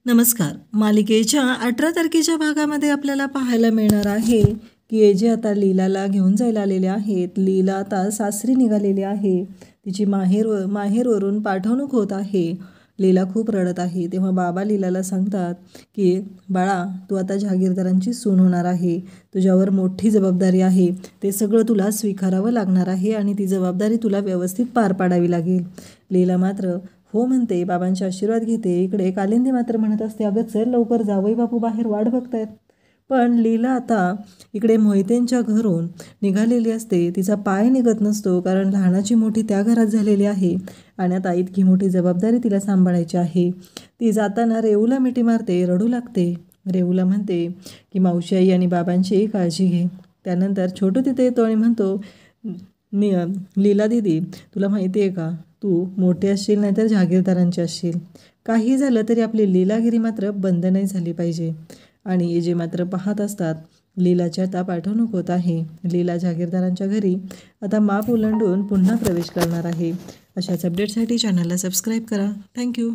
नमस्कार. मालिकेच्या 18 तारखेच्या भागामध्ये आपल्याला पाहायला मिळणार आहे की एजे आता लीलाला घेऊन जायला आलेले आहेत. लीला आता सासरी निघालेली आहे. तिची माहेरवरून पाठवणूक होत आहे. लीला खूप रडत आहे. तेव्हा बाबा लीलाला सांगतात की बाळा, तू आता जहागीरदारांची सून होणार आहे. तुझ्यावर मोठी जबाबदारी आहे. ते सगळं तुला स्वीकारावं लागणार आहे आणि ती जबाबदारी तुला व्यवस्थित पार पाडावी लागेल. लीला मात्र हो म्हणते, बाबांचे आशीर्वाद घेते. इकडे कालिंदी मात्र म्हणत असते, अगं चल लवकर, जावई बापू बाहेर वाट बघतायत. पण लीला आता इकडे मोहितेंच्या घरून निघालेली असते. तिचा पाय निघत नसतो, कारण लहानाची मोठी त्या घरात झालेली आहे आणि आता इतकी मोठी जबाबदारी तिला सांभाळायची आहे. ती जाताना रेऊला मिठी मारते, रडू लागते. रेऊला म्हणते की मावशी आई आणि बाबांची काळजी घे. त्यानंतर छोटू तिथे येतो आणि म्हणतो, लीला दीदी, तुला माहिती आहे का, तू मोठी असशील नाहीतर जहागीरदारांची असशील. काही झालं तरी आपली लीलागिरी मात्र बंद नाही झाली पाहिजे. आणि एजे मात्र पाहत असतात. लीलाच्या आता पाठवणूक होत आहे. लीला जहागीरदारांच्या घरी आता माप ओलांडून पुन्हा प्रवेश करणार आहे. अशाच अपडेटसाठी चॅनलला सबस्क्राईब करा. थँक्यू.